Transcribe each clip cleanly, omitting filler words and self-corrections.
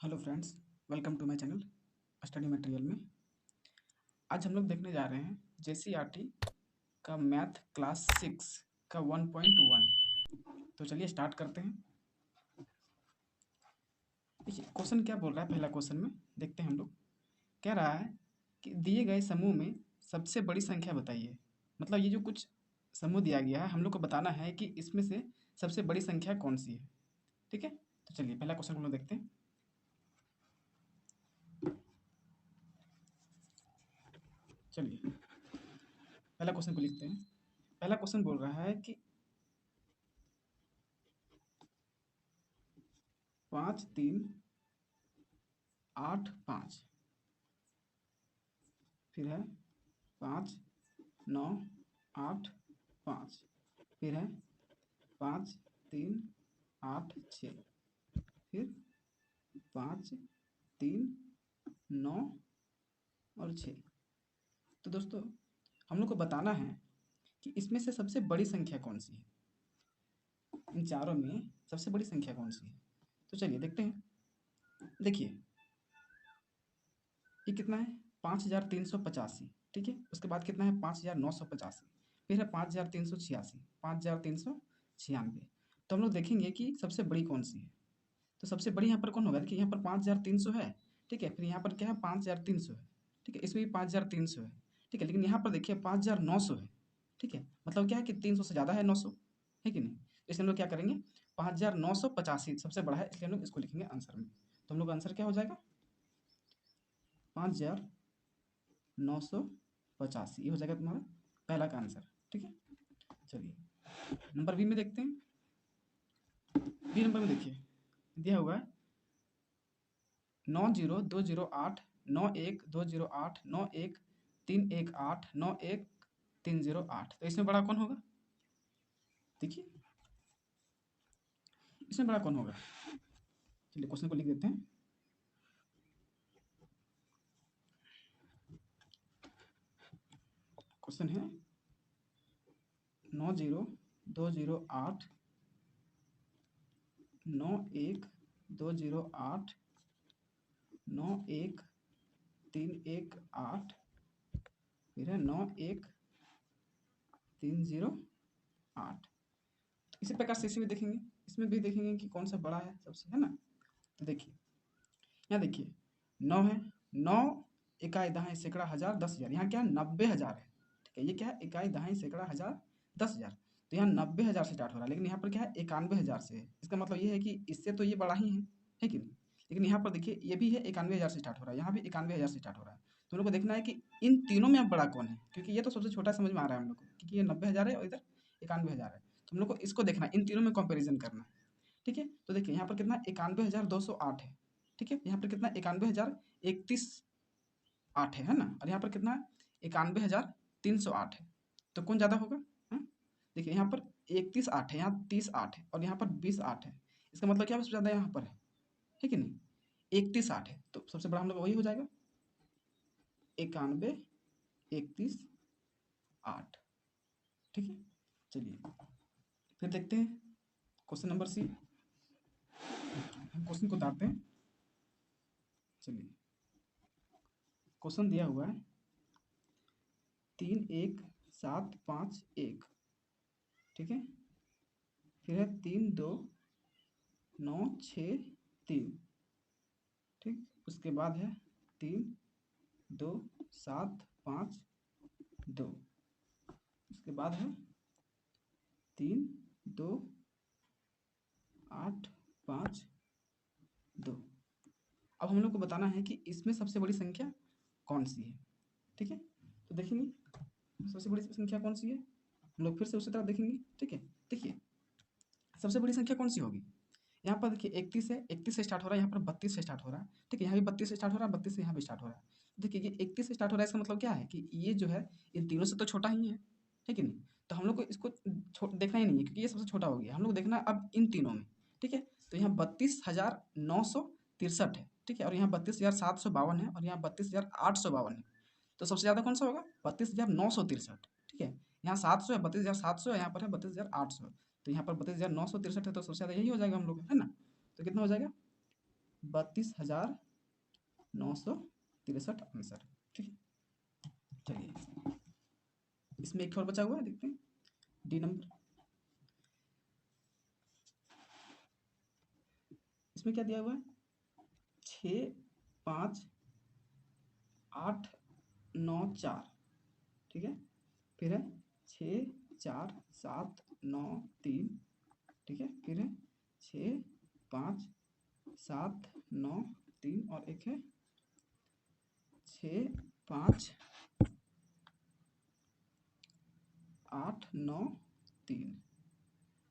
Hello friends, welcome to my channel study material में। आज हम लोग देखने जा रहे हैं जेसीईआरटी का मैथ क्लास 6 का 1.1। तो चलिए स्टार्ट करते हैं। देखिए क्वेश्चन क्या बोल रहा है। पहला क्वेश्चन में देखते हैं हम लोग। कह रहा है कि दिए गए समूह में सबसे बड़ी संख्या बताइए। मतलब ये जो कुछ समूह दिया गया है, हम लोग को बताना है कि इसमें से सबसे बड़ी संख्या कौन सी है। ठीक है, तो चलिए पहला क्वेश्चन हम लोग देखते हैं। चलिए पहला क्वेश्चन को लिखते हैं। पहला क्वेश्चन बोल रहा है कि 5 3 8 5, फिर है 5 9 8 5, फिर है 5 3 8 6, फिर 5 3 9 और 6। तो दोस्तों हम लोग को बताना है कि इसमें से सबसे बड़ी संख्या कौन सी है। इन चारों में सबसे बड़ी संख्या कौन सी है। तो चलिए देखते हैं। देखिए ये कितना है, 5385। ठीक है, उसके बाद कितना है 5985, फिर है 5386, 5396। तो हम लोग देखेंगे कि सबसे बड़ी कौन सी है। तो सबसे बड़ी यहाँ पर कौन होगा। देखिए यहाँ पर 5300 है। ठीक है, फिर यहाँ पर क्या है 5300 है। ठीक है, इसमें भी 5300 है। ठीक है, लेकिन यहाँ पर देखिए 5900 है। ठीक है, मतलब क्या है कि 300 से ज़्यादा है 900, है कि नहीं। इसलिए हम लोग क्या करेंगे, 5985 सबसे बड़ा है, इसलिए हम लोग इसको लिखेंगे आंसर में। तो हम लोग आंसर क्या हो जाएगा 5985। ये हो जाएगा तुम्हारा पहला का आंसर। ठीक है, चलिए नंबर बी में देखते हैं। बी नंबर में देखिए दिया हुआ है 90208 91208 91318 91308। तो इसमें बड़ा कौन होगा। देखिए इसमें बड़ा कौन होगा। चलिए क्वेश्चन को लिख देते हैं। क्वेश्चन है 90208 91208 91318, फिर है 91308। इसी प्रकार से इसी में देखेंगे, इसमें भी देखेंगे कि कौन सा बड़ा है सबसे, है ना। तो देखिए यहाँ देखिए 9 है, 9 इकाई दहाई सैकड़ा हज़ार 10,000। यहाँ क्या है 90,000 है। ठीक है, ये क्या है इकाई दहाई सैकड़ा हज़ार 10,000। तो यहाँ 90,000 से स्टार्ट हो रहा है, लेकिन यहाँ पर क्या है 91,000 से है। इसका मतलब ये है कि इससे तो ये बड़ा ही है कि नहीं। लेकिन यहाँ पर देखिए ये भी है 91,000 से स्टार्ट हो रहा है, यहाँ भी 91,000 से स्टार्ट हो रहा है। तो हम लोग को देखना है कि इन तीनों में अब बड़ा कौन है, क्योंकि ये तो सबसे छोटा समझ में आ रहा है हम लोग को, क्योंकि ये 90,000 है और इधर 91,000 है। तो हम लोग को इसको देखना है, इन तीनों में कंपेरिजन करना है। ठीक है, तो देखिए यहाँ पर कितना 91,208 है। ठीक है, यहाँ पर कितना 91,031.8 है ना। और यहाँ पर कितना 91,308 है। तो कौन ज़्यादा होगा। हाँ? देखिए यहाँ पर 31.8 है, यहाँ 30.8 है और यहाँ पर 20.8 है। इसका मतलब क्या सबसे ज़्यादा यहाँ पर है कि नहीं 31.8 है। तो सबसे बड़ा हम लोग वही हो जाएगा 91,31.8। ठीक है, चलिए फिर देखते हैं क्वेश्चन नंबर सी। हम क्वेश्चन को उतारते हैं। चलिए क्वेश्चन दिया हुआ है 31751। ठीक है, फिर है 3296 3। ठीक, उसके बाद है 3275 2। उसके बाद है 3285 2। अब हम लोग को बताना है कि इसमें सबसे बड़ी संख्या कौन सी है। ठीक है, तो देखेंगे सबसे बड़ी संख्या कौन सी है। हम लोग फिर से उसी तरह देखेंगे। ठीक है, देखिए सबसे बड़ी संख्या कौन सी होगी। यहाँ पर देखिए 31 है, 31 से स्टार्ट हो रहा है, यहाँ पर 32 से स्टार्ट हो रहा है। ठीक है, यहाँ भी 32 से स्टार्ट हो रहा है, 32 से यहाँ भी स्टार्ट हो रहा है। देखिए ये 31 से स्टार्ट हो रहा है, इसका मतलब क्या है कि ये जो है इन तीनों से तो छोटा ही है कि नहीं। तो हम लोग को इसको देखना ही नहीं है, क्योंकि ये सबसे छोटा हो गया। हम लोग देखना है अब इन तीनों में। ठीक है, तो यहाँ 32,963 है। ठीक है, और यहाँ 32,752 है और यहाँ 32,852 है। तो सबसे ज़्यादा कौन सा होगा 32,963। ठीक है, यहाँ 700 है, 32,700 है, यहाँ पर है 32,800। तो यहाँ पर 32,963 है, तो सबसे ज़्यादा यही हो जाएगा हम लोग, है ना। तो कितना हो जाएगा 32,963 आंसर। ठीक है, चलिए इसमें एक और बचा हुआ है, देखते हैं डी नंबर। इसमें क्या दिया हुआ है, 6, 5, 8, 9, 4। ठीक है, फिर है 6, 4, 7, 9, 3। ठीक है, फिर है 6, 5, 7, 9, 3 और एक है 6, 5, 8, 9, 3।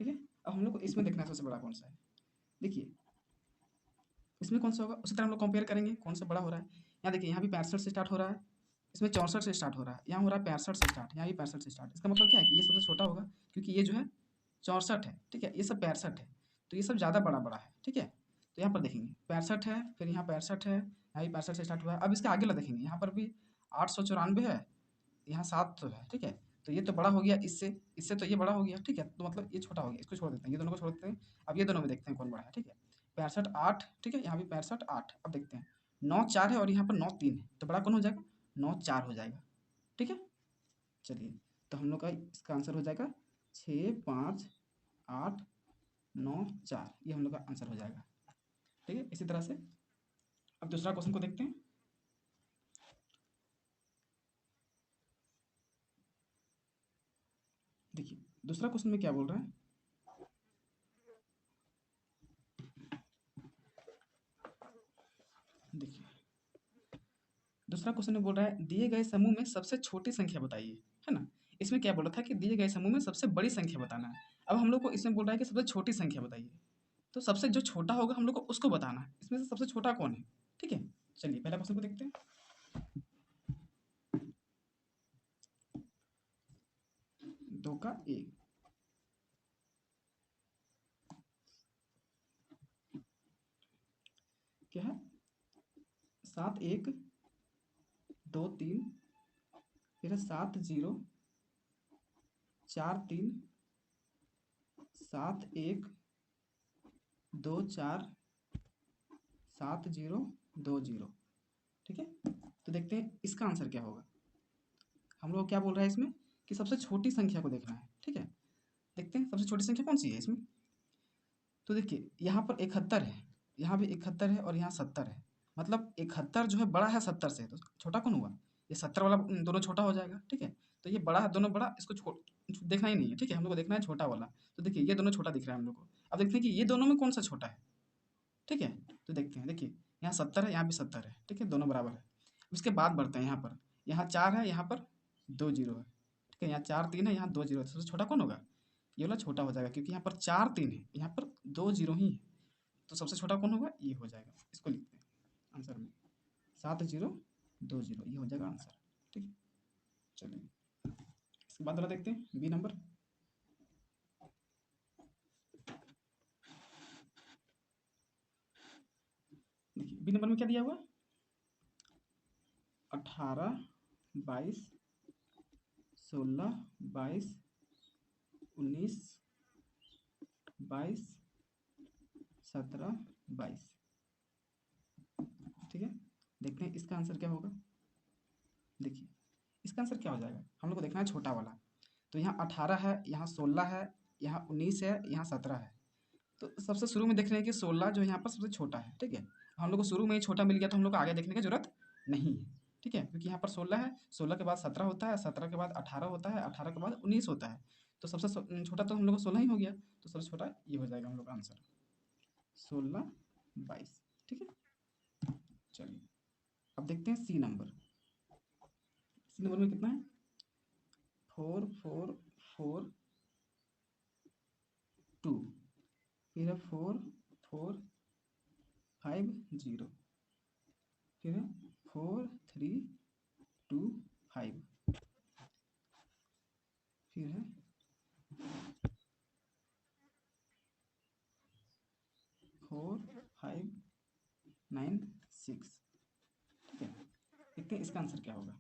ठीक है, अब हम लोग को इसमें देखना है सबसे बड़ा कौन सा है। देखिए इसमें कौन सा होगा, उसी तरह हम लोग कंपेयर करेंगे कौन सा बड़ा हो रहा है। यहाँ देखिए, यहाँ भी 65 से स्टार्ट हो रहा है, इसमें 64 से स्टार्ट हो रहा है, यहाँ हो रहा है 65 से स्टार्ट, यहाँ भी 65 से स्टार्ट। इसका मतलब क्या है कि ये सबसे छोटा होगा, क्योंकि ये जो है 64 है। ठीक है, ये सब 65 है, तो ये सब ज़्यादा बड़ा बड़ा है। ठीक है, तो यहाँ पर देखेंगे 65 है, फिर यहाँ 65 है, यहाँ भी 65 से स्टार्ट हुआ है। अब इसके आगे ला देखेंगे, यहाँ पर भी 894 है, यहाँ 700 है। ठीक है, तो ये तो बड़ा हो गया इससे, इससे तो ये बड़ा हो गया। ठीक है, तो मतलब ये छोटा हो गया, इसको छोड़ देते हैं, ये दोनों को छोड़ देते हैं। अब ये दोनों में देखते हैं कौन बड़ा है। ठीक है, 65, 8। ठीक है, यहाँ भी 65, 8। अब देखते हैं 9, 4 है और यहाँ पर 9, 3 है, तो बड़ा कौन हो जाएगा, 9, 4 हो जाएगा। ठीक है, चलिए तो हम लोग का इसका आंसर हो जाएगा 6, 5, 8, 9, 4, ये हम लोग का आंसर हो जाएगा। ठीक है, इसी तरह से अब दूसरा क्वेश्चन को देखते हैं। देखिए दूसरा क्वेश्चन में क्या बोल रहा है, देखिए दूसरा क्वेश्चन में बोल रहा है दिए गए समूह में सबसे छोटी संख्या बताइए, है ना। इसमें क्या बोला था कि दिए गए समूह में सबसे बड़ी संख्या बताना है। अब हम लोग को इसमें बोल रहा है कि सबसे छोटी संख्या बताइए, तो सबसे जो छोटा होगा हम लोग को उसको बताना है। इसमें से सबसे छोटा कौन है। ठीक है, चलिए पहला क्वेश्चन को देखते हैं। दो का एक, क्या है, 7, 1, 2, 3, फिर है 7, 0, 4, 3, 7, 1, 2, 4, 7, 0, 2, 0। ठीक है, तो देखते हैं इसका आंसर क्या होगा। हम लोग क्या बोल रहा है इसमें कि सबसे छोटी संख्या को देखना है। ठीक है, देखते हैं सबसे छोटी संख्या कौन सी है इसमें। तो देखिए यहाँ पर 71 है, यहाँ भी 71 है और यहाँ 70 है। मतलब 71 जो है बड़ा है 70 से, तो छोटा कौन हुआ, ये 70 वाला दोनों छोटा हो जाएगा। ठीक है, तो ये बड़ा है दोनों बड़ा, इसको छोड़ देखना ही नहीं है। ठीक है, हम लोग को देखना है छोटा वाला। तो देखिए ये दोनों छोटा दिख रहा है हम लोग को। अब देखते हैं कि ये दोनों में कौन सा छोटा है। ठीक है, तो देखते हैं, देखिए यहाँ 70 है, यहाँ भी 70 है। ठीक है, दोनों बराबर है। उसके बाद बढ़ते हैं, यहाँ पर यहाँ 4 है, यहाँ पर 2 जीरो है। ठीक है, यहाँ 4, 3 है, यहाँ 2 जीरो है, तो सबसे छोटा कौन होगा, ये वाला छोटा हो जाएगा, क्योंकि यहाँ पर 4, 3 है, यहाँ पर 2 जीरो ही है। तो सबसे छोटा कौन होगा, ये हो जाएगा। इसको लिखते हैं आंसर में, 7, 0, 2, 0, ये हो जाएगा आंसर। ठीक है, चलिए इसके बाद वाला देखते हैं, बी नंबर। देखिए बी नंबर में क्या दिया हुआ, 18, 22, 16, 22, 19, 22, 17, 22। ठीक है, देखते हैं इसका आंसर क्या होगा। देखिए इसका आंसर क्या हो जाएगा, हम लोग को देखना है छोटा वाला। तो यहाँ 18 है, यहाँ 16 है, यहाँ 19 है, यहाँ 17 है। तो सबसे शुरू में देख रहे हैं कि 16 जो है यहाँ पर सबसे छोटा है। ठीक है, हम लोग को शुरू में ही छोटा मिल गया, तो हम लोग को आगे देखने की जरूरत नहीं है। ठीक है, क्योंकि यहाँ पर 16 है, 16 के बाद 17 होता है, 17 के बाद 18 होता है, 18 के बाद 19 होता है। तो सबसे छोटा तो हम लोग को 16 ही हो गया, तो सबसे छोटा ये हो जाएगा हम लोग का आंसर, 16, 22। ठीक है, चलिए अब देखते हैं सी नंबर। सी नंबर में कितना है, 4, 4, 4, 2, फिर है 4, 4, 5, 0, फिर है 4, 3, 2, 5, फिर है 4, 5, 9, 6। ठीक है, देखते हैं इसका आंसर क्या होगा।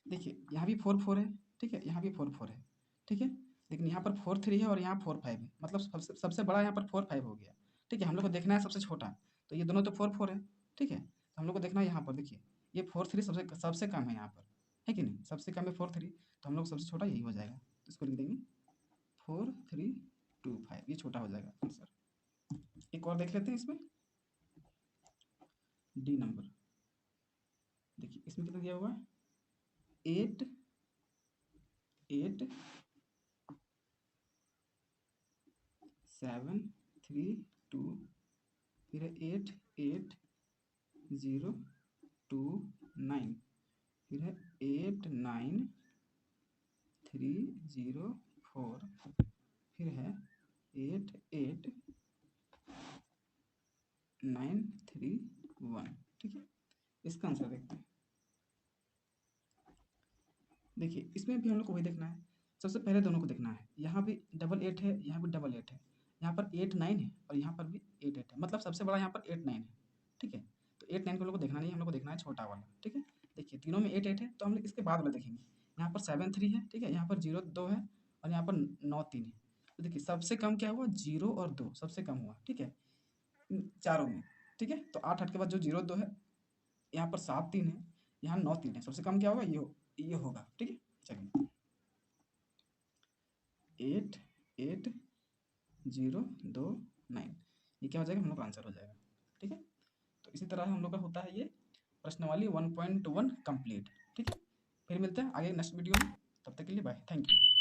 देखिए यहाँ भी 4, 4 है। ठीक है, यहाँ भी 4, 4 है। ठीक है, लेकिन यहाँ पर 4 3 है और यहाँ 4 5 है, मतलब सबसे बड़ा यहाँ पर 4 5 हो गया। ठीक है, हम लोग को देखना है सबसे छोटा, तो ये दोनों तो 4 4 है। ठीक है, तो हम लोग को देखना है यहाँ पर, देखिए ये 4 3 सबसे सबसे कम है यहाँ पर, है कि नहीं, सबसे कम है 4 3, तो हम लोग सबसे छोटा यही हो जाएगा, तो इसको लिख देंगे 4 3 2 5, ये छोटा हो जाएगा आंसर। एक और देख लेते हैं इसमें, डी नंबर, देखिए इसमें कितना दिया हुआ है, 8 8 7 3 2, फिर है 8 8 0 2 9, फिर है 8 9 3 0 4, फिर है 8 8 9 3 1। ठीक है, इसका आंसर देखते हैं। देखिए इसमें भी हम लोग को वही देखना है, सबसे पहले दोनों को देखना है, यहाँ भी डबल 8 है, यहाँ भी डबल 8 है, यहाँ पर 8 9 है और यहाँ पर भी 8 8 है, मतलब सबसे बड़ा यहाँ पर 8 9 है। ठीक है, तो 8 9 को हम लोग को देखना नहीं, हम लोग को देखना है छोटा वाला। ठीक है, देखिए तीनों में 8 8 है, तो हम लोग इसके बाद वाला देखेंगे, यहाँ पर 7 3 है, ठीक है, यहाँ पर 0 2 है और यहाँ पर 9 3 है। तो देखिए सबसे कम क्या हुआ, 0 और 2 सबसे कम हुआ। ठीक है, चारों में। ठीक है, तो 8 8 के बाद जो 0 2 है, यहाँ पर 7 3 है, यहाँ 9 3 है, सबसे कम क्या होगा, ये होगा। ठीक है, चलिए 8 8 0 2 9, ये क्या हो जाएगा, हम लोग का आंसर हो जाएगा। ठीक है, तो इसी तरह हम लोग का होता है ये प्रश्नावली 1.1 कंप्लीट। ठीक है, फिर मिलते हैं आगे नेक्स्ट वीडियो में, तब तक के लिए बाय, थैंक यू।